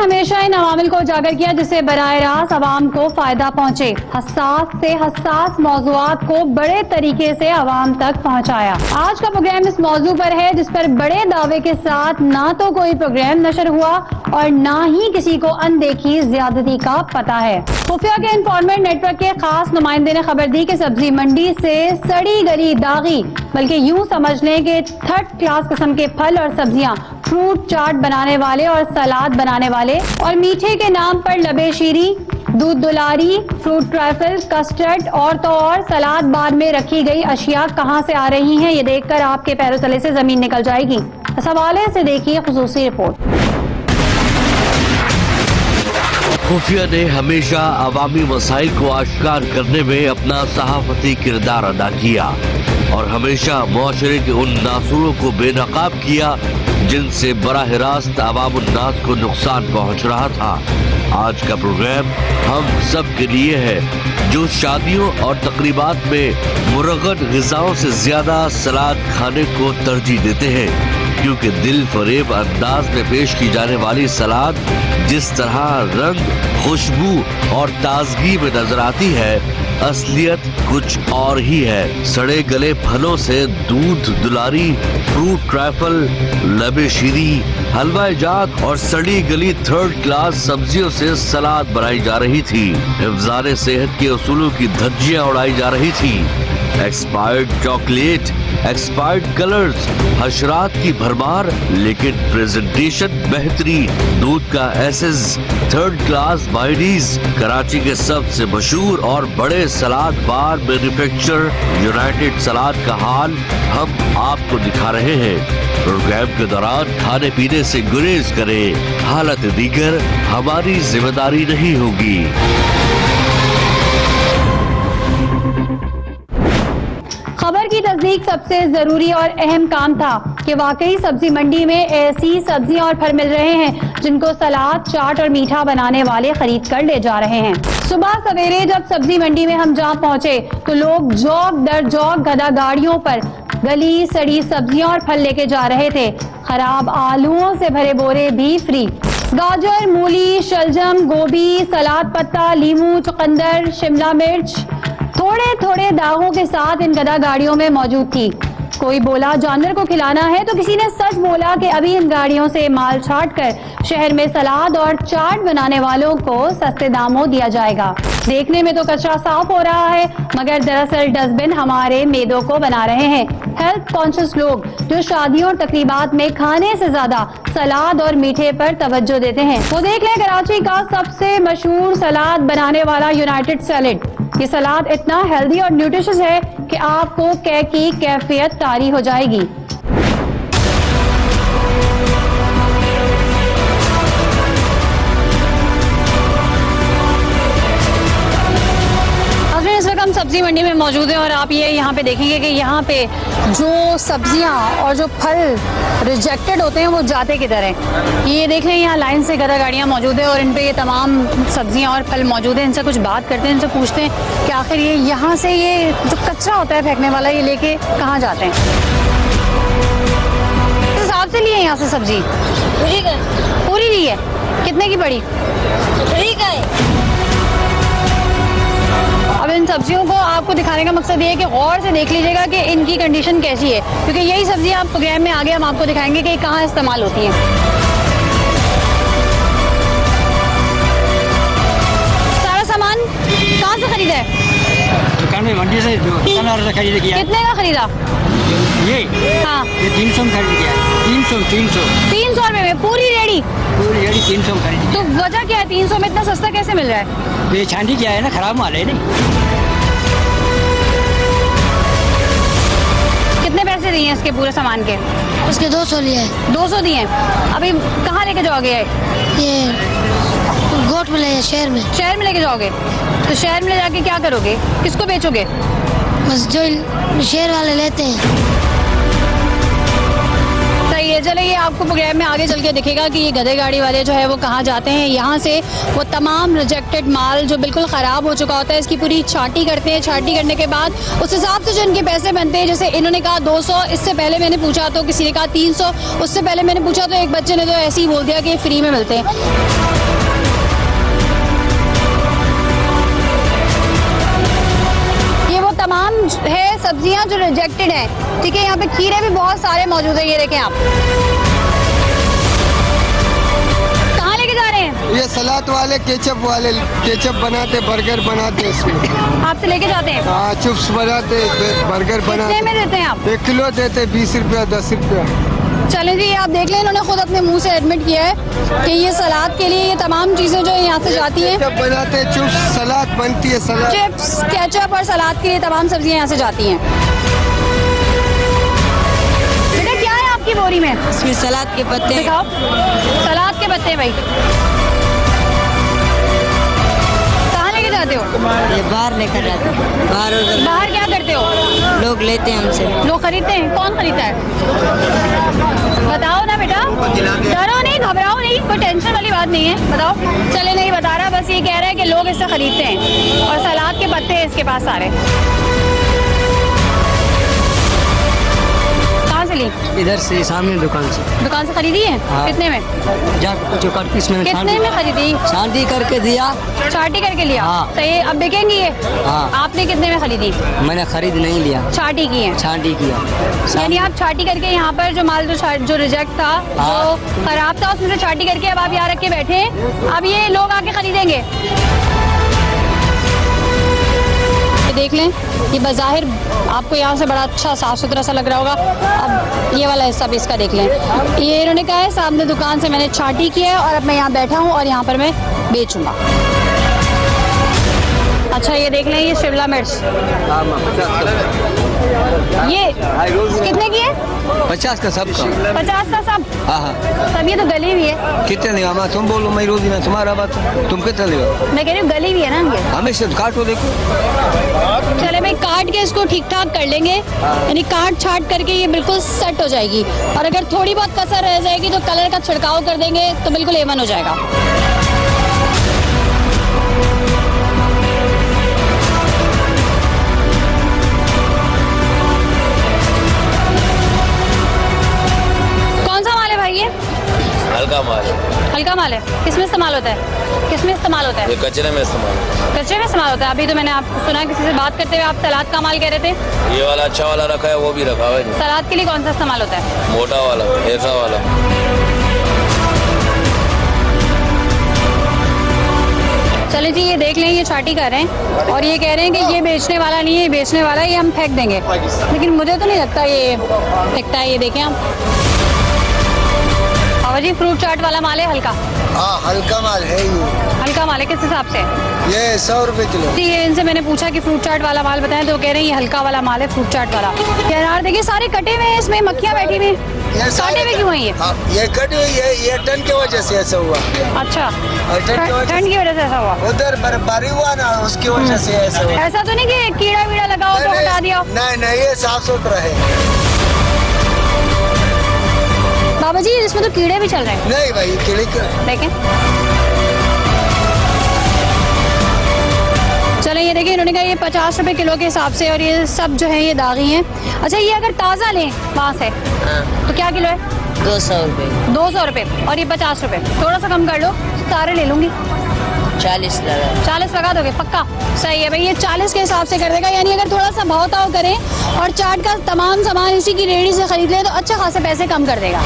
हमेशा इन अवामिल को उजागर किया जिससे बराह रास्त अवाम को फायदा पहुंचे। हसास से हसास मौज़ूआत को बड़े तरीके से अवाम तक पहुंचाया। आज का प्रोग्राम इस मौजू पर है जिस पर बड़े दावे के साथ ना तो कोई प्रोग्राम नशर हुआ और ना ही किसी को अनदेखी ज्यादती का पता है। खुफिया के इन्फॉर्मेंट नेटवर्क के खास नुमाइंदे ने खबर दी कि सब्जी मंडी से सड़ी गली दागी बल्कि यूं समझ लें कि थर्ड क्लास किस्म के फल और सब्जियां, फ्रूट चाट बनाने वाले और सलाद बनाने वाले और मीठे के नाम पर लबे शीरी, दूध दुलारी, फ्रूट ट्राइफल, कस्टर्ड और तो और सलाद बार में रखी गई अशिया कहां से आ रही हैं, ये देखकर आपके पैरों तले से जमीन निकल जाएगी। इस हवाले से देखिए खुसूसी रिपोर्ट। खुफिया ने हमेशा अवामी मसाइल को आश्कार करने में अपना सहाफती किरदार अदा किया और हमेशा मुआशरे के उन नासूरों को बेनकाब किया जिनसे बराह रास्त अवामुन्नास को नुकसान पहुंच रहा था। आज का प्रोग्राम हम सब के लिए है जो शादियों और तकरीबात में मुरगन ग़िज़ाओं से ज्यादा सलाद खाने को तरजीह देते हैं, क्योंकि दिल फरेब अंदाज में पेश की जाने वाली सलाद जिस तरह रंग, खुशबू और ताजगी में नजर आती है, असलियत कुछ और ही है। सड़े गले फलों से दूध दुलारी, फ्रूट ट्राइफल, लबे शीरी, हलवा जात और सड़ी गली थर्ड क्लास सब्जियों से सलाद बनाई जा रही थी। हिफ्ज़ाने सेहत के उसूलों की धज्जियां उड़ाई जा रही थी। एक्सपायर्ड चॉकलेट, एक्सपायर्ड कलर्स, हशरात की भरमार लेकिन प्रेजेंटेशन बेहतरीन, दूध का essence, third class mayonnaise, Karachi के सबसे मशहूर और बड़े सलाद बार मैन्युफैक्चरर यूनाइटेड सलाद का हाल हम आपको दिखा रहे हैं। प्रोग्राम के दौरान खाने पीने से गुरेज करें, हालत दीगर हमारी जिम्मेदारी नहीं होगी। खबर की तस्दीक सबसे जरूरी और अहम काम था कि वाकई सब्जी मंडी में ऐसी सब्जियां और फल मिल रहे हैं जिनको सलाद, चाट और मीठा बनाने वाले खरीद कर ले जा रहे हैं। सुबह सवेरे जब सब्जी मंडी में हम जहां पहुंचे तो लोग जौक दर जौक गधा गाड़ियों पर गली सड़ी सब्जियां और फल लेके जा रहे थे। खराब आलूओं से भरे बोरे भी फ्री। गाजर, मूली, शलजम, गोभी, सलाद पत्ता, लीमू, चुकंदर, शिमला मिर्च थोड़े थोड़े दागों के साथ इन गधा गाड़ियों में मौजूद थी। कोई बोला जानवर को खिलाना है तो किसी ने सच बोला कि अभी इन गाड़ियों से माल छाट कर शहर में सलाद और चाट बनाने वालों को सस्ते दामों दिया जाएगा। देखने में तो कचरा साफ हो रहा है मगर दरअसल डस्टबिन हमारे मेदों को बना रहे हैं। हेल्थ कॉन्शियस लोग जो शादियों और तकरीबात में खाने से ज्यादा सलाद और मीठे पर तवज्जो देते हैं, वो देख लें कराची का सबसे मशहूर सलाद बनाने वाला यूनाइटेड सैलेड। ये सलाद इतना हेल्दी और न्यूट्रिशियस है कि आपको कह की कैफियत तारी हो जाएगी। हम सब्जी मंडी में मौजूद हैं और आप ये यहाँ पे देखेंगे कि यहाँ पे जो सब्जियाँ और जो फल रिजेक्टेड होते हैं वो जाते किधर हैं। ये देख रहे हैं यहाँ लाइन से गधा गाड़ियाँ मौजूद है और इन पे ये तमाम सब्जियाँ और फल मौजूद हैं। इनसे कुछ बात करते हैं, इनसे पूछते हैं कि आखिर ये यहाँ से ये जो कचरा होता है फेंकने वाला ये लेके कहाँ जाते हैं। किस हिसाब से लिए यहाँ से सब्जी? पूरी ली है। कितने की पड़ी? अब इन सब्जियों को आपको दिखाने का मकसद ये है कि गौर से देख लीजिएगा कि इनकी कंडीशन कैसी है, क्योंकि यही सब्जियां आप प्रोग्राम में आगे हम आपको दिखाएंगे कि कहाँ इस्तेमाल होती हैं। सारा सामान कहाँ से खरीदा है? दुकान में, मंडी से खरीद किया। कितने का खरीदा? ये हाँ, ये 300 में खरीद किया। 300 रुपए में पूरी रेडी? पूरी रेडी 300 में खरीद। तो वजह क्या है 300 में इतना सस्ता कैसे मिल रहा है? ये छांडी किया है ना, खराब माल है नहीं। कितने पैसे दिए इसके पूरे सामान के? उसके 200 लिए। 200 दिए। अभी कहाँ लेके जाओगे? ये गोट में ले, शहर में। शहर में लेके जाओगे? तो शहर में ले जाके क्या करोगे? किसको बेचोगे? बस जो शहर वाले लेते हैं। सही है, चले ये आपको प्रोग्राम में आगे चल के दिखेगा कि ये गधे गाड़ी वाले जो है वो कहाँ जाते हैं। यहाँ से वो तमाम रिजेक्टेड माल जो बिल्कुल ख़राब हो चुका होता है इसकी पूरी छांटी करते हैं। छांटी करने के बाद उस हिसाब से जो इनके पैसे बनते हैं, जैसे इन्होंने कहा 200, इससे पहले मैंने पूछा तो किसी ने कहा 300, उससे पहले मैंने पूछा तो एक बच्चे ने तो ऐसे ही बोल दिया कि फ्री में मिलते हैं। है सब्जियां जो रिजेक्टेड हैं, ठीक है। यहाँ पे खीरे भी बहुत सारे मौजूद है, ये देखें आप। कहाँ लेके जा रहे हैं? ये सलाद वाले केचप बनाते, बर्गर बनाते इसमें। आपसे लेके जाते हैं? हाँ, चिप्स बनाते, बर्गर कितने बनाते। में देते हैं आप? 1 किलो देते, 20 रुपया 10 रुपया। चलें जी, आप देख लें, इन्होंने खुद अपने मुंह से एडमिट किया है कि ये सलाद के लिए ये तमाम चीजें जो यहाँ से जाती हैं, केचप बनाते, चिप्स, सलाद बनती है, सलाद, चिप्स, केचप और सलाद के लिए तमाम सब्जियां यहाँ से जाती हैं। बेटा क्या है आपकी बोरी में? इसमें सलाद के पत्ते। दिखाओ, सलाद के पत्ते। भाई कहाँ लेके जाते हो? ये बाहर लेकर जाते हैं, बाहर उधर बाहर क्या करते हो? लोग लेते हैं हमसे। लोग खरीदते हैं? कौन खरीदता है? बताओ ना बेटा, डरो नहीं, घबराओ नहीं, कोई टेंशन वाली बात नहीं है, बताओ। चले, नहीं बता रहा, बस ये कह रहा है कि लोग इससे खरीदते हैं और सलाद के पत्ते हैं इसके पास सारे। कहाँ से ली? इधर से सामने दुकान से। दुकान से खरीदी है? हाँ। कितने में? जा जो कर इसमें कितने में खरीदी? शांति करके दिया। छाटी करके लिया? हाँ। सही, अब बिकेंगी ये? हाँ। आपने कितने में खरीदी? मैंने खरीद नहीं लिया, छाटी की है? छांटी किया। यानी आप छाटी करके यहाँ पर जो माल जो रिजेक्ट था, हाँ। जो खराब था, उसमें से छाटी करके अब आप यहाँ रख के बैठे हैं, अब ये लोग आके खरीदेंगे। ये देख लें, ये बज़ाहिर आपको यहाँ से बड़ा अच्छा साफ सुथरा सा लग रहा होगा। अब ये वाला हिस्सा भी इसका देख लें, ये इन्होंने कहा है सामने दुकान से मैंने छाटी की है और अब मैं यहाँ बैठा हूँ और यहाँ पर मैं बेचूंगा। अच्छा, ये देख लें, ये शिमला मिर्च, ये कितने की है? 50 का सब का। 50 का सब? हाँ हाँ। सब ये तो गली हुई है। कितने लेगा? मैं तुम बोलो, मैं रोजी में तुम्हारा बात, तुम कितने लेगा? मैं कह रही हूँ गली हुई है ना ये। हमेशा काटो, देखो। चले भाई, काट के इसको ठीक ठाक कर लेंगे, यानी काट छाट करके ये बिल्कुल सेट हो जाएगी। और अगर थोड़ी बहुत कसर रह जाएगी तो कलर का छिड़काव कर देंगे तो बिल्कुल एवन हो जाएगा। कौन सा माल है भाई ये? हल्का माल है। हल्का माल है? किसमें इस्तेमाल होता है? किसमें इस्तेमाल होता है? ये कचरे में इस्तेमाल है। कच्चे में इस्तेमाल होता है। अभी तो मैंने आपको सुना किसी से बात करते हुए आप सलाद का माल कह रहे थे। ये वाला अच्छा वाला रखा है, वो भी रखा हुआ है। सलाद के लिए कौन सा इस्तेमाल होता है? मोटा वाला, ऐसा वाला। चले जी, ये देख लें, ये छाटी कर रहे हैं और ये कह रहे हैं कि ये बेचने वाला नहीं है, ये बेचने वाला है, ये हम फेंक देंगे। लेकिन मुझे तो नहीं लगता ये फेंकता है। ये देखें आप, बाबा जी, फ्रूट चाट वाला माल है हल्का? हाँ, हल्का माल है ये। हल्का माल है, किस हिसाब से? ये 100 रुपए किलो। जी, ये इनसे मैंने पूछा कि फ्रूट चाट वाला माल बताएं तो कह रहे हैं ये हल्का वाला माल है, फ्रूट चाट वाला। ये अनार देखिए सारे कटे हुए हैं, इसमें मक्खियाँ बैठी हुई हैं। काटे हुए क्यों हैं ये? हाँ, ये कटी हुई है, ये ठंड की वजह से ऐसा हुआ। अच्छा, ठंड ठंड की वजह से ऐसा हुआ? उधर बर्फबारी हुआ ना, उसकी वजह से ऐसा हुआ। ऐसा तो नहीं कि कीड़ा वीड़ा लगा हो तो हटा दिया? नहीं नहीं, ये साफ सुथरा है। बाबा जी, इसमें तो कीड़े भी चल रहे हैं। नहीं भाई, कीड़े देखें, चले, ये देखिए, इन्होंने कहा ये 50 रुपए किलो के हिसाब से और ये सब जो है ये दागी हैं। अच्छा, ये अगर ताज़ा लें वहाँ से तो क्या किलो है? 200 रुपये। 200 रुपए और ये 50 रुपए। थोड़ा सा कम कर लो, सारे ले लूंगी। 40 लगा। 40 लगा दोगे? पक्का? सही है भाई, ये 40 के हिसाब से कर देगा। यानी अगर थोड़ा सा भाव ताव करें और चाट का तमाम सामान इसी की रेडी से खरीद लें तो अच्छा खासे पैसे कम कर देगा।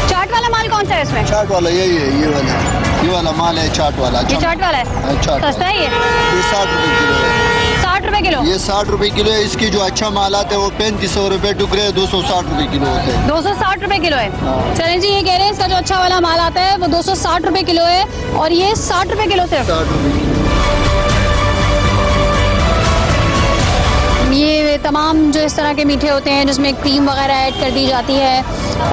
चाट वाला माल कौन सा है इसमें? चाट वाला यही है, ये वाला माल है, चाट वाला। ये चाट वाला है? चाट सस्ता है ये? 60 रुपए किलो है। 60 रुपए किलो? ये 60 रुपए किलो है। इसकी जो अच्छा माल आता है वो 3500 रुपए टुकड़े, 260 रुपए किलो होते हैं। 260 रुपए किलो है? चलें जी, ये कह रहे हैं इसका जो अच्छा वाला माल आता है वो 260 रुपए किलो है और ये 60 रुपए किलो सिर्फ। 60 रुपए किलो। ये तमाम जो इस तरह के मीठे होते हैं जिसमें क्रीम वगैरह ऐड कर दी जाती है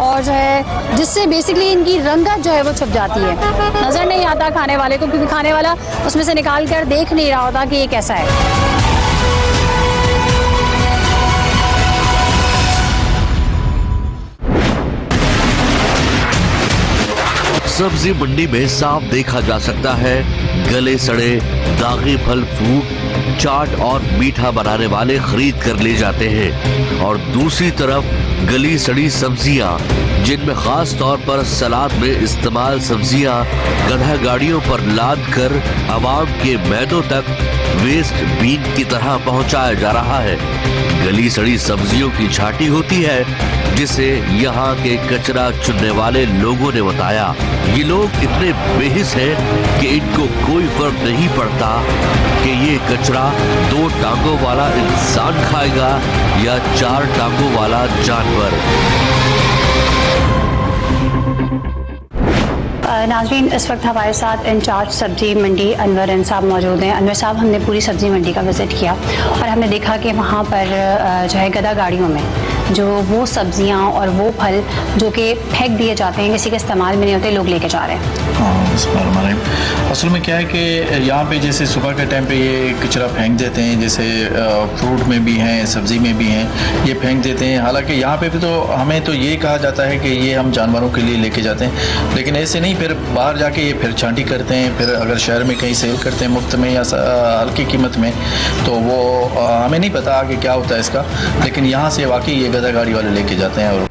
और जो है जिससे बेसिकली इनकी रंगत जो है वो छुप जाती है, नज़र नहीं आता खाने वाले को, क्योंकि खाने वाला उसमें से निकाल कर देख नहीं रहा होता कि ये कैसा है। सब्जी मंडी में साफ देखा जा सकता है गले सड़े दागी फल फ्रूट, चाट और मीठा बनाने वाले खरीद कर ले जाते हैं और दूसरी तरफ गली सड़ी सब्जियां, जिनमें खास तौर पर सलाद में इस्तेमाल सब्जियां गधा गाड़ियों पर लाद कर आवाम के मैदों तक वेस्ट बीन की तरह पहुंचाया जा रहा है। गली सड़ी सब्जियों की छाटी होती है, जिसे यहाँ के कचरा चुनने वाले लोगों ने बताया। ये लोग इतने बेहिस हैं कि इनको कोई फर्क नहीं पड़ता कि ये कचरा 2 टांगों वाला इंसान खाएगा या 4 टांगों वाला जानवर। नाज़रीन, इस वक्त हमारे साथ इंचार्ज सब्जी मंडी अनवर इंसाफ मौजूद हैं। अनवर साहब, हमने पूरी सब्जी मंडी का विज़िट किया और हमने देखा कि वहाँ पर जो है गधा गाड़ियों में जो वो सब्जियाँ और वो फल जो कि फेंक दिए जाते हैं, किसी के इस्तेमाल में नहीं होते, लोग लेके जा रहे हैं। हाँ, असल में क्या है कि यहाँ पे जैसे सुबह के टाइम पे ये कचरा फेंक देते हैं, जैसे फ्रूट में भी हैं, सब्ज़ी में भी हैं, ये फेंक देते हैं। हालांकि यहाँ पे भी तो हमें तो ये कहा जाता है कि ये हम जानवरों के लिए लेके जाते हैं, लेकिन ऐसे नहीं, फिर बाहर जाके ये फिर छांटी करते हैं। फिर अगर शहर में कहीं सेल करते हैं मुफ्त में या हल्की कीमत में, तो वो हमें नहीं पता आगे क्या होता है इसका, लेकिन यहाँ से वाकई ये गधा गाड़ी वाले लेके जाते हैं। और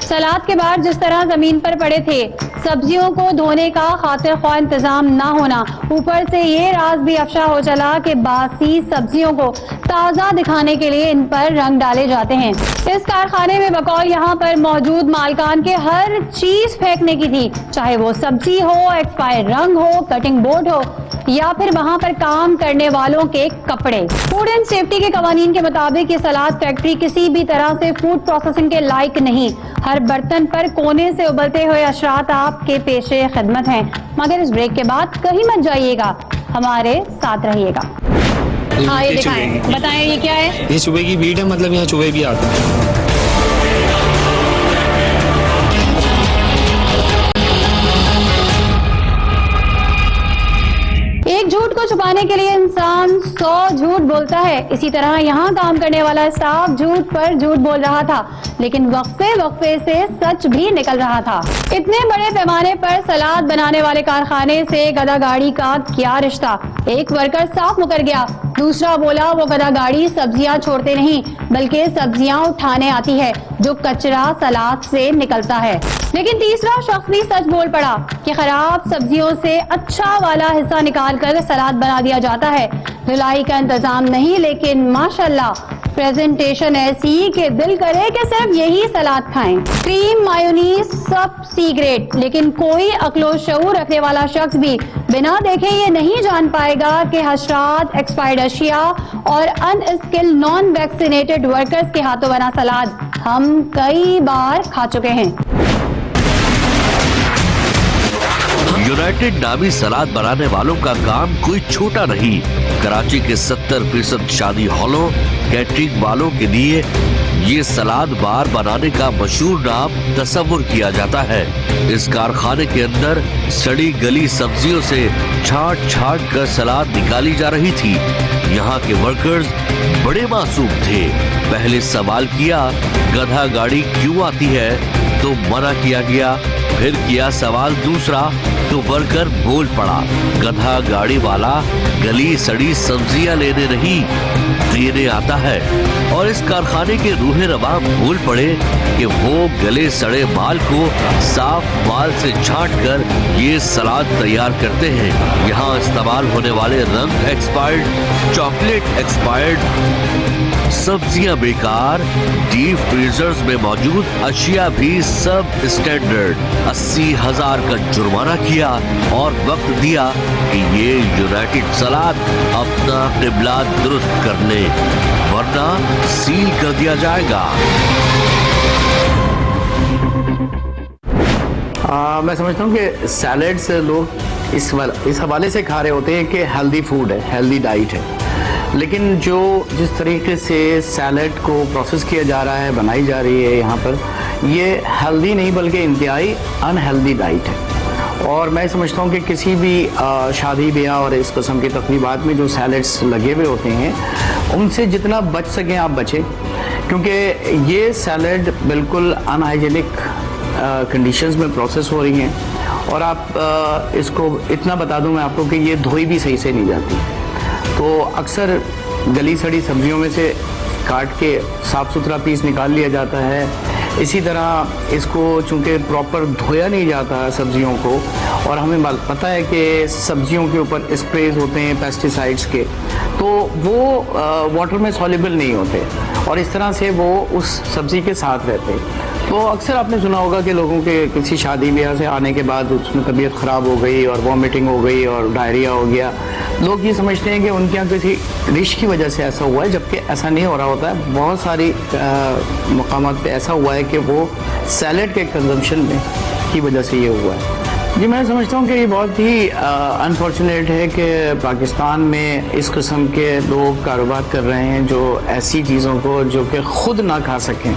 सलाद के बाद जिस तरह जमीन पर पड़े थे, सब्जियों को धोने का खातिर ख्वाह इंतजाम ना होना, ऊपर से ये राज भी अफशा हो चला कि बासी सब्जियों को ताज़ा दिखाने के लिए इन पर रंग डाले जाते हैं। इस कारखाने में बकौल यहाँ पर मौजूद मालकान के हर चीज फेंकने की थी, चाहे वो सब्जी हो, एक्सपायर रंग हो, कटिंग बोर्ड हो या फिर वहाँ पर काम करने वालों के कपड़े। फूड एंड सेफ्टी के कवानीन के मुताबिक ये सलाद फैक्ट्री किसी भी तरह से फूड प्रोसेसिंग के लायक नहीं। हर बर्तन पर कोने से उबलते हुए अशरात आपके पेशे खिदमत हैं। मगर इस ब्रेक के बाद कहीं मत जाइएगा, हमारे साथ रहिएगा। हाँ, ये दिखाएं, बताएं ये क्या है? ये चूहे की भीड़ है, मतलब यहाँ चूहे भी आते हैं। एक झूठ को छुपाने के लिए इंसान 100 झूठ बोलता है। इसी तरह यहाँ काम करने वाला स्टाफ झूठ पर झूठ बोल रहा था, लेकिन वक्फे से सच भी निकल रहा था। इतने बड़े पैमाने पर सलाद बनाने वाले कारखाने से गधा गाड़ी का क्या रिश्ता? एक वर्कर साफ मुकर गया, दूसरा बोला वो गधा गाड़ी सब्जियां छोड़ते नहीं बल्कि सब्जियां उठाने आती है जो कचरा सलाद से निकलता है। लेकिन तीसरा शख्स भी सच बोल पड़ा कि खराब सब्जियों से अच्छा वाला हिस्सा निकाल कर सलाद बना दिया जाता है। धुलाई का इंतजाम नहीं, लेकिन माशाल्लाह प्रेजेंटेशन ऐसी कि दिल करे कि सिर्फ यही सलाद खाएं। क्रीम, मायोनीज सब सी ग्रेड, लेकिन कोई अक्लो शऊर रखने वाला शख्स भी बिना देखे ये नहीं जान पाएगा कि हशरात, एक्सपायर्ड अशिया और अनस्किल्ड नॉन वैक्सीनेटेड वर्कर्स के हाथों बना सलाद हम कई बार खा चुके हैं। यूनाइटेड नामी सलाद बनाने वालों का काम कोई छोटा नहीं। कराची के 70% शादी हॉलों, कैटरिंग वालों के लिए ये सलाद बार बनाने का मशहूर नाम तस्वुर किया जाता है। इस कारखाने के अंदर सड़ी गली सब्जियों से छांट छांट कर सलाद निकाली जा रही थी। यहाँ के वर्कर्स बड़े मासूम थे। पहले सवाल किया गधा गाड़ी क्यों आती है, तो मना किया गया। फिर किया सवाल दूसरा, तो वर्कर बोल पड़ा गधा गाड़ी वाला गली सड़ी सब्जियां लेने नहीं देने आता है। और इस कारखाने के रूहे रवा बोल पड़े कि वो गले सड़े माल को साफ माल से छांट कर ये सलाद तैयार करते हैं। यहाँ इस्तेमाल होने वाले रंग एक्सपायर्ड, चॉकलेट एक्सपायर्ड, सब्जियां बेकार, डीप फ्रीजर्स में मौजूद अशिया भी सब स्टैंडर्ड। 80,000 का जुर्माना किया और वक्त दिया कि ये यूनाइटेड सलाद अपना क़िबला दुरुस्त कर ले, वरना सील कर दिया जाएगा। मैं समझता हूँ कि सैलेड्स लोग इस हवाले से खा रहे होते हैं कि हेल्दी फूड है, हेल्दी डाइट है, लेकिन जो जिस तरीके से सैलेड को प्रोसेस किया जा रहा है, बनाई जा रही है यहाँ पर, ये हेल्दी नहीं बल्कि इंतहाई अनहेल्दी डाइट है। और मैं समझता हूँ कि किसी भी शादी ब्याह और इस किस्म की तकरीबात में जो सैलेड्स लगे हुए होते हैं, उनसे जितना बच सकें आप बचें, क्योंकि ये सैलेड बिल्कुल अनहाइजीनिक कंडीशंस में प्रोसेस हो रही हैं। और आप इसको इतना बता दूं मैं आपको कि ये धोई भी सही से नहीं जाती। तो अक्सर गली सड़ी सब्जियों में से काट के साफ़ सुथरा पीस निकाल लिया जाता है। इसी तरह इसको चूँकि प्रॉपर धोया नहीं जाता सब्जियों को, और हमें पता है कि सब्जियों के ऊपर स्प्रेज होते हैं पेस्टिसाइड्स के, तो वो वाटर में सॉल्युबल नहीं होते और इस तरह से वो उस सब्ज़ी के साथ रहते हैं। तो अक्सर आपने सुना होगा कि लोगों के किसी शादी ब्याह से आने के बाद उसमें तबीयत ख़राब हो गई और वॉमिटिंग हो गई और डायरिया हो गया। लोग ये समझते हैं कि उनके यहाँ किसी डिश की वजह से ऐसा हुआ है, जबकि ऐसा नहीं हो रहा होता है। बहुत सारी मकामात पे ऐसा हुआ है कि वो सैलेड के कंजम्पशन में की वजह से ये हुआ है। जी मैं समझता हूँ कि ये बहुत ही अनफॉर्चुनेट है कि पाकिस्तान में इस किस्म के लोग कारोबार कर रहे हैं जो ऐसी चीज़ों को जो कि ख़ुद ना खा सकें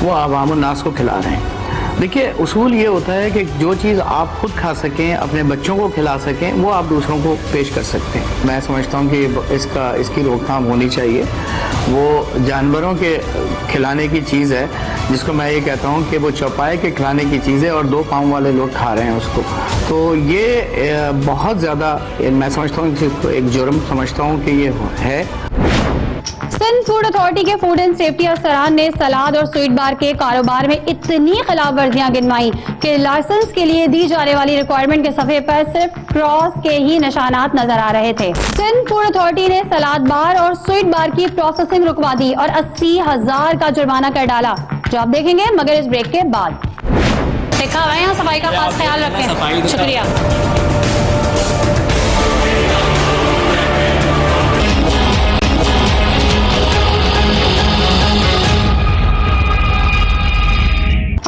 वो आवाम नास को खिला रहे हैं। देखिए उसूल ये होता है कि जो चीज़ आप खुद खा सकें, अपने बच्चों को खिला सकें, वो आप दूसरों को पेश कर सकते हैं। मैं समझता हूँ कि इसकी रोकथाम होनी चाहिए। वो जानवरों के खिलाने की चीज़ है जिसको मैं ये कहता हूँ कि वो चौपाए के खिलाने की चीज़ है और 2 पाँव वाले लोग खा रहे हैं उसको। तो ये बहुत ज़्यादा मैं समझता हूँ इसको एक जुर्म समझता हूँ कि ये है। सिंध फूड अथॉरिटी के फूड एंड सेफ्टी अफसरान ने सलाद और स्वीट बार के कारोबार में इतनी खिलाफ वर्जियां गिनवाई कि लाइसेंस के लिए दी जाने वाली रिक्वायरमेंट के सफ़े पर सिर्फ क्रॉस के ही निशानात नजर आ रहे थे। सिंध फूड अथॉरिटी ने सलाद बार और स्वीट बार की प्रोसेसिंग रुकवा दी और 80,000 का जुर्माना कर डाला, जो आप देखेंगे मगर इस ब्रेक के बाद। लिखा हुआ है यहाँ सफाई का खास ख्याल रखें। शुक्रिया।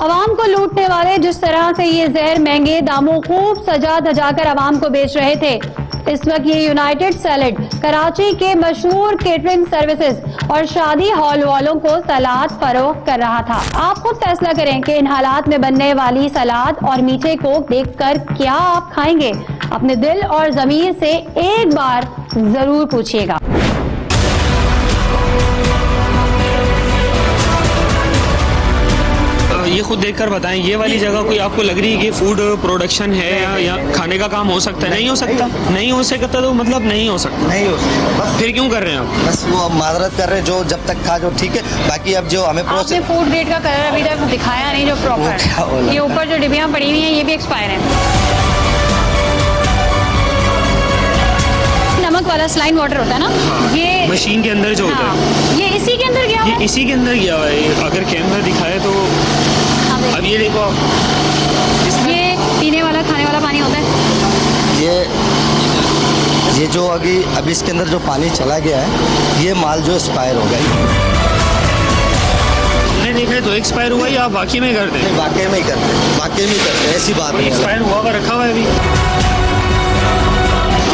आवाम को लूटने वाले जिस तरह से ये जहर महंगे दामों खूब सजा धजा कर आवाम को बेच रहे थे, इस वक्त ये यूनाइटेड सैलेड कराची के मशहूर केटरिंग सर्विसेज और शादी हॉल वालों को सलाद फरोख्त कर रहा था। आप खुद फैसला करें कि इन हालात में बनने वाली सलाद और मीठे को देखकर क्या आप खाएंगे। अपने दिल और ज़मीर से एक बार जरूर पूछिएगा। ये खुद देखकर बताएं, ये वाली जगह कोई आपको लग रही है कि फूड प्रोडक्शन है या खाने का काम हो सकता है? नहीं हो सकता। नहीं हो सकता तो मतलब नहीं हो सकता। नहीं हो सकता। फिर क्यों कर रहे हैं आप? बस वो माजरत कर रहे हैं, जो जब तक खा जो ठीक है। बाकी अब जो हमें आपने फूड ग्रेड का कलर अभी तक दिखाया नहीं जो प्रॉपर। ये ऊपर जो डिब्बियाँ पड़ी हुई हैं ये भी एक्सपायर है। नमक वाला स्लाइन वाटर होता है ना, ये मशीन के अंदर जो होता है, ये इसी के अंदर गया हुआ है? ये इसी के अंदर गया हुआ है। अगर कैमरा दिखाए तो अब ये देखो, ये पीने वाला खाने वाला पानी होता है। ये जो अभी इसके अंदर जो पानी चला गया है, ये माल जो एक्सपायर हो गई। हमने देखा है तो एक्सपायर हुआ या आप वाकई में करते हैं? वाकई में ही करते हैं, वाकई में ही करते हैं, ऐसी बात नहीं। एक्सपायर हुआ हुआ रखा हुआ है अभी।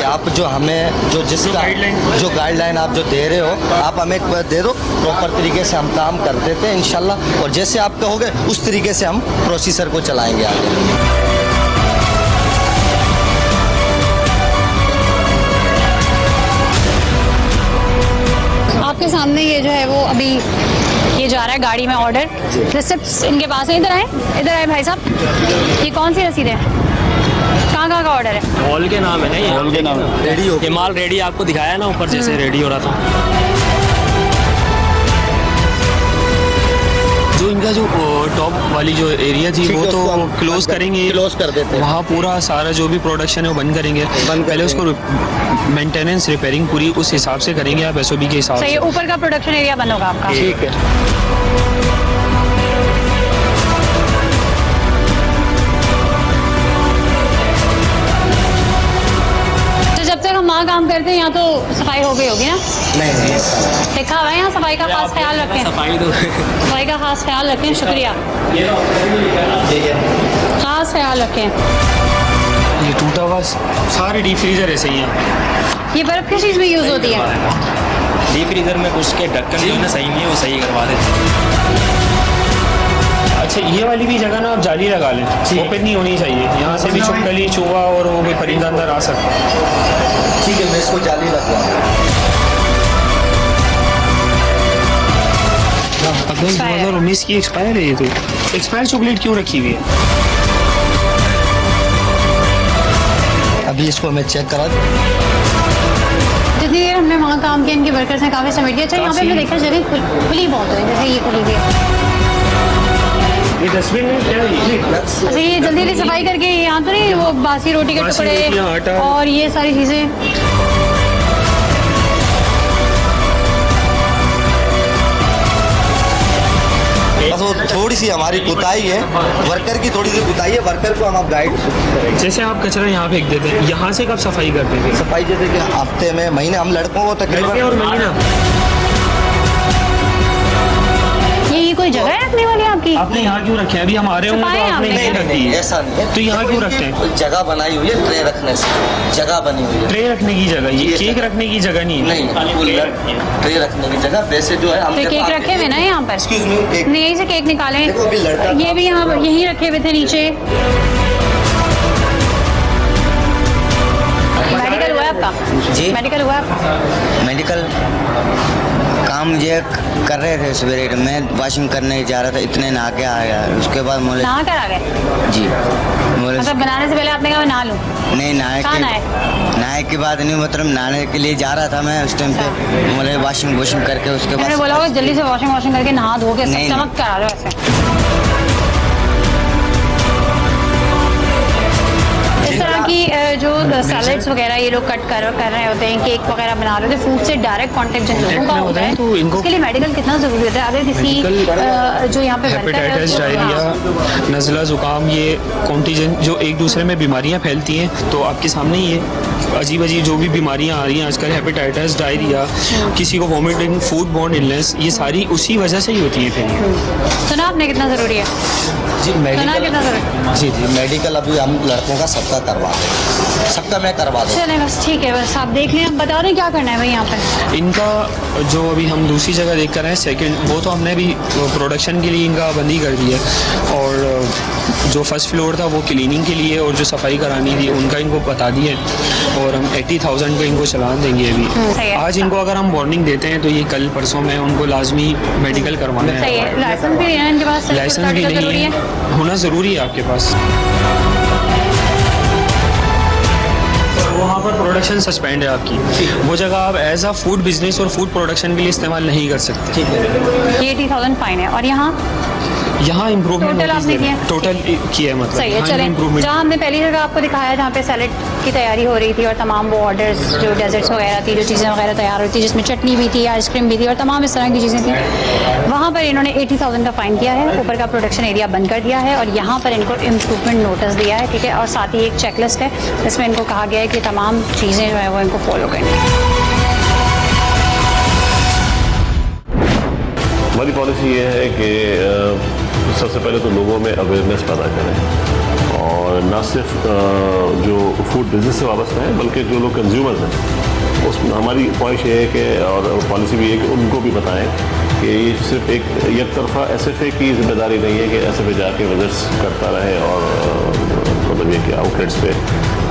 आप जो हमें जो गाइडलाइन आप जो दे रहे हो, आप हमें दे दो, प्रॉपर तरीके से हम काम कर देते हैं इंशाल्लाह। और जैसे आप कहोगे उस तरीके से हम प्रोसीजर को चलाएंगे आगे। आपके सामने ये जो है वो अभी ये जा रहा है गाड़ी में ऑर्डर। रिसिप्ट इनके पास है। इधर आए भाई साहब, ये कौन सी रसीद है? कहाँ का ऑर्डर है? हॉल के नाम है ना, ये हॉल के नाम रेडी हो। ये माल रेडी आपको दिखाया ना ऊपर जैसे रेडी हो रहा था। जो इनका जो टॉप वाली जो एरिया थी वो तो क्लोज करेंगे, क्लोज कर देते हैं। वहाँ पूरा सारा जो भी प्रोडक्शन है वो बंद करेंगे। पहले उसको मेंटेनेंस रिपेयरिंग पूरी उस हिसाब से करेंगे आप SOP के हिसाब से। ऊपर का प्रोडक्शन एरिया बंद होगा आपका। ठीक है। जब तक हम वहाँ काम करते हैं यहाँ तो सफाई हो गई होगी ना? नहीं। लिखा हुआ है यहाँ सफाई का खास ख्याल रखें। सफाई का खास ख्याल रखें। शुक्रिया। खास ख्याल रखें। ये टूटा हुआ सारे डीप फ्रीजर ऐसे ही हैं। ये बर्फ किस चीज़ में यूज़ होती है? डीप फ्रीजर में कुछ के ढक्कन जो है ना सही नहीं है, वो सही करवा देते। अच्छा, ये वाली भी जगह ना आप जाली लगा लें, ओपन नहीं होनी चाहिए। यहाँ से भी छिपकली, चूहा और वो कोई परिंदा अंदर आ सकता है। ठीक है, मैं इसको जाली लगवा दूँ। 2019 की एक्सपायर है ये। तो एक्सपायर चॉकलेट क्यों रखी हुई है? अभी इसको मैं चेक करा। जितनी देर हमने वहाँ काम किया इनके वर्कर्स ने काफ़ी समेट दिया। अच्छा यहाँ पे हमने देखा जगह खुली बहुत है, जैसे ये खुली हुई है। ये डस्टबिन में क्या है? अच्छा ये जल्दी जल्दी सफाई करके यहाँ तो नहीं वो बासी रोटी के टुकड़े और ये सारी चीज़ें। बस वो थोड़ी सी हमारी कुताही है, वर्कर की थोड़ी सी कुताही है, वर्कर को हम आप गाइड। जैसे आप कचरा यहाँ फेंक देते हैं, यहाँ से कब सफाई करते हैं? सफाई जैसे कि हफ्ते में, महीने, हम लड़कों को तकरीबन और महीना। ये कोई जगह है रखने वाली आपकी? आपने यहाँ क्यों रखे हैं? अभी हम आ रहे होंगे तो आपने नहीं रख दी है। ऐसा नहीं है। तो यहाँ क्यों रखते हैं? जगह बनाई हुई है ट्रे रखने से, जगह बनी हुई है। ट्रे रखने की जगह, ये केक रखने की जगह नहीं है। नहीं, ट्रे रखने की जगह वैसे जो है हम तो केक रखे हुए ना यहाँ पर। एक्सक्यूज मी, केक नहीं यहीं से केक निकालें। देखो अभी लड़का ये भी यहाँ यहीं रखे हुए थे नीचे। मेडिकल हुआ है आपका? जी मेडिकल हुआ है आपका? मेडिकल काम ये कर रहे थे सवेरे, मैं वॉशिंग करने जा रहा था, इतने नहा के आ गया। उसके बाद मोले नहा कर आ गए? जी मोले मतलब बनाने से पहले आपने कहा मैं नहा लूँ? नहीं नहाए के बाद नहीं, मतलब नहाने के लिए जा रहा था मैं उस टाइम पे। मोले वॉशिंग करके उसके बाद मैंने बोला होगा जल्दी से वॉशिंग करके नहा धो के नहीं, चमक कर आ जाओ ऐसे। इस तरह की जो सैलेड्स वगैरह ये लोग कट कर रहे होते हैं, केक वगैरह बना रहे होते हैं, फूड से डायरेक्ट कांटेक्ट जिन लोगों का होता है, तो इसके लिए मेडिकल कितना जरूरी होता है? अगर किसी जो यहाँ पे हेपेटाइटिस, डायरिया, नज़ला, जुकाम, ये कॉन्टीजेंट जो एक दूसरे में बीमारियाँ फैलती हैं, तो आपके सामने ही है अजीब अजीब जो भी बीमारियाँ आ रही हैं आजकल, हेपेटाइटिस, डायरिया, किसी को वॉमिटिंग, फूड बॉर्न इलनेस, ये सारी उसी वजह से ही होती है। फिर सुना आपने कितना जरूरी है? जी मेडिकल कितना जरूरी? जी मेडिकल अभी हम लड़कों का सबका करवा दें, सबका मैं करवा दूँ। चले बस ठीक है, बस आप देख लें, हम बता दें क्या करना है भाई यहाँ पे। इनका जो अभी हम दूसरी जगह देख कर आए सेकंड, वो तो हमने भी प्रोडक्शन के लिए इनका बंदी कर दी है, और जो फर्स्ट फ्लोर था वो क्लीनिंग के लिए और जो सफाई करानी थी उनका इनको बता दिया, और हम 80,000 को इनको चलान देंगे अभी। आज इनको अगर हम वार्निंग देते हैं तो ये कल परसों में उनको लाजमी मेडिकल करवाना है। लाइसेंस भी है इनके पास? लाइसेंस भी नहीं है, होना ज़रूरी है आपके पास। वहाँ पर प्रोडक्शन सस्पेंड है आपकी, वो जगह आप एज अ फूड बिजनेस और फूड प्रोडक्शन के लिए इस्तेमाल नहीं कर सकते। ठीक है, 80,000 फाइन है। और यहाँ इम्प्रूवमेंट टोटल आपने किया? टोटल किया है, मतलब सही है। चलें, जहाँ हमने पहली जगह आपको दिखाया जहाँ पे सैलेड की तैयारी हो रही थी और तमाम वो ऑर्डर्स जो डेजर्ट्स वगैरह थी, जो चीज़ें वगैरह तैयार हुई थी, जिसमें चटनी भी थी, आइसक्रीम भी थी और तमाम इस तरह की चीज़ें थी, वहाँ पर इन्होंने 80,000 का फाइन किया है, ऊपर का प्रोडक्शन एरिया बंद कर दिया है और यहाँ पर इनको इम्प्रूवमेंट नोटिस दिया है। ठीक है, और साथ ही एक चेकलिस्ट है जिसमें इनको कहा गया है कि तमाम चीज़ें जो है वो इनको फॉलो करनी है। हमारी पॉलिसी ये है कि सबसे पहले तो लोगों में अवेयरनेस पैदा करें, और न सिर्फ जो फूड बिजनेस से वाबस्ता है बल्कि जो लोग कंज्यूमर्स हैं, उसमें हमारी ख्वाहिश ये है कि, और पॉलिसी भी है कि उनको भी बताएं कि ये सिर्फ एक तरफा SFA की जिम्मेदारी नहीं है कि SFA जाके विजिट्स करता रहे और मतलब ये कि आउटलेट्स पे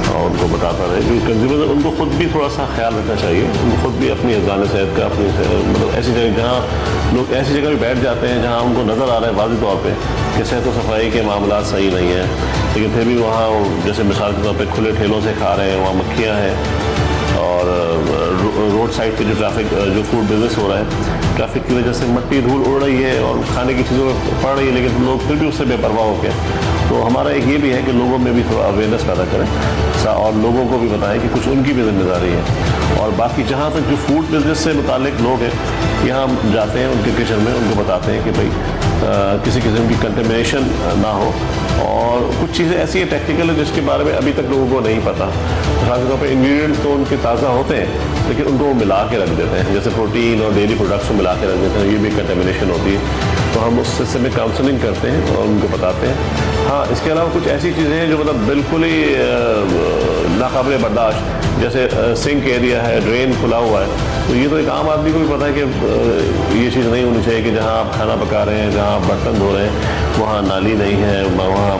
और उनको बताता रहे। जो कंज्यूमर उनको खुद भी थोड़ा सा ख्याल रखना चाहिए, उनको खुद भी अपनी अज़ान सेहत का, अपनी मतलब ऐसी जगह जहाँ लोग ऐसी जगह भी बैठ जाते हैं जहाँ उनको नज़र आ रहा है वाज़ेह तौर पे कि सेहत व सफाई के मामला सही नहीं है, लेकिन फिर भी वहाँ जैसे मिसाल के तौर पे खुले ठेलों से खा रहे हैं, वहाँ मक्खियाँ हैं, और रोड साइड पे जो ट्रैफिक जो फूड बिजनेस हो रहा है, ट्रैफिक की वजह से मट्टी धूल उड़ रही है और खाने की चीज़ों में पड़ रही है, लेकिन लोग फिर भी उससे बेपरवाह हो गए। तो हमारा एक ये भी है कि लोगों में भी थोड़ा अवेयरनेस पैदा करें और लोगों को भी बताएं कि कुछ उनकी भी जिम्मेदारी है। और बाकी जहाँ तक जो फूड बिजनेस से मुतालिक लोग हैं, यहाँ जाते हैं उनके किचन में, उनको बताते हैं कि भाई किसी किस्म की कंटेमिनेशन ना हो, और कुछ चीज़ें ऐसी हैं टेक्निकल है जिसके बारे में अभी तक लोगों को नहीं पता। खासतौर पर इंग्रेडिएंट्स तो उनके ताज़ा होते हैं लेकिन उनको वो मिला के रख देते हैं, जैसे प्रोटीन और डेयरी प्रोडक्ट्स को मिला के रख देते हैं, ये भी कंटेमिनेशन होती है। तो हम उस सिलसिले में काउंसलिंग करते हैं और उनको बताते हैं। हाँ, इसके अलावा कुछ ऐसी चीज़ें हैं जो मतलब बिल्कुल ही नाकाबिल बर्दाश्त, जैसे सिंक एरिया है, ड्रेन खुला हुआ है, तो ये तो एक आम आदमी को भी पता है कि ये चीज़ नहीं होनी चाहिए कि जहाँ आप खाना पका रहे हैं, जहाँ आप बर्तन धो रहे हैं, वहाँ नाली नहीं है, वहाँ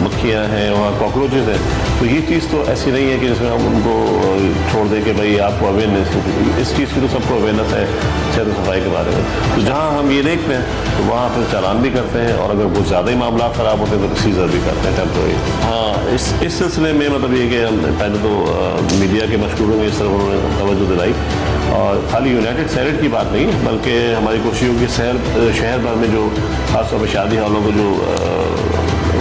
मक्खियाँ हैं, वहाँ कॉकरोचेज हैं, तो ये चीज़ तो ऐसी नहीं है कि जिसमें हम उनको छोड़ दें कि भाई आपको अवेयरनेस, इस चीज़ की तो सबको अवेयरनेस है सेहत सफाई के बारे में। तो जहाँ हम ये देखते हैं तो वहाँ पर चालान भी करते हैं, और अगर बहुत ज़्यादा ही मामला ख़राब होते हैं तो सीजर भी करते हैं टेम्प्रोरी। हाँ, इस सिलसिले में मतलब ये कि हम पहले तो मीडिया के मशहूरों में इस तरफ उन्होंने तवज्जो दिलाई, और खाली यूनाइटेड सैलेड की बात नहीं, बल्कि हमारी कोशिश होगी शहर भर में जो खासतौर पर शादी हॉलों को जो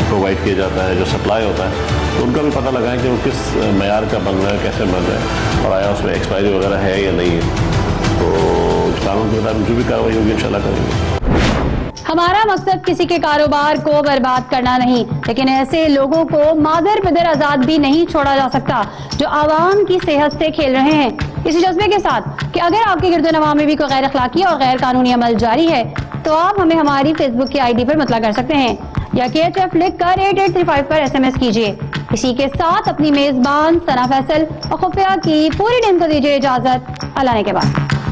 प्रोवाइड किया जाता है, जो सप्लाई होता है, तो उनका भी पता लगाएं कि वो किस मयार का बन रहा है, कैसे बन रहा है, और आया उसमें एक्सपायरी वगैरह है या नहीं है। तो कानून के मुताबिक जो भी कार्रवाई होगी इंशाल्लाह करेंगे। हमारा मकसद किसी के कारोबार को बर्बाद करना नहीं, लेकिन ऐसे लोगों को मादर पिदर आजाद भी नहीं छोड़ा जा सकता जो आवाम की सेहत से खेल रहे हैं। इसी जज्बे के साथ कि अगर आपके गिरदोनवा में भी कोई गैर अखलाकी और गैर कानूनी अमल जारी है तो आप हमें हमारी फेसबुक की ID पर मुतला कर सकते हैं, या KHF लिख कर 8835 पर SMS कीजिए। इसी के साथ अपनी मेजबान सना फैसल और खुफिया की पूरी टीम को दीजिए इजाजत। अल्लाह ने के बाद।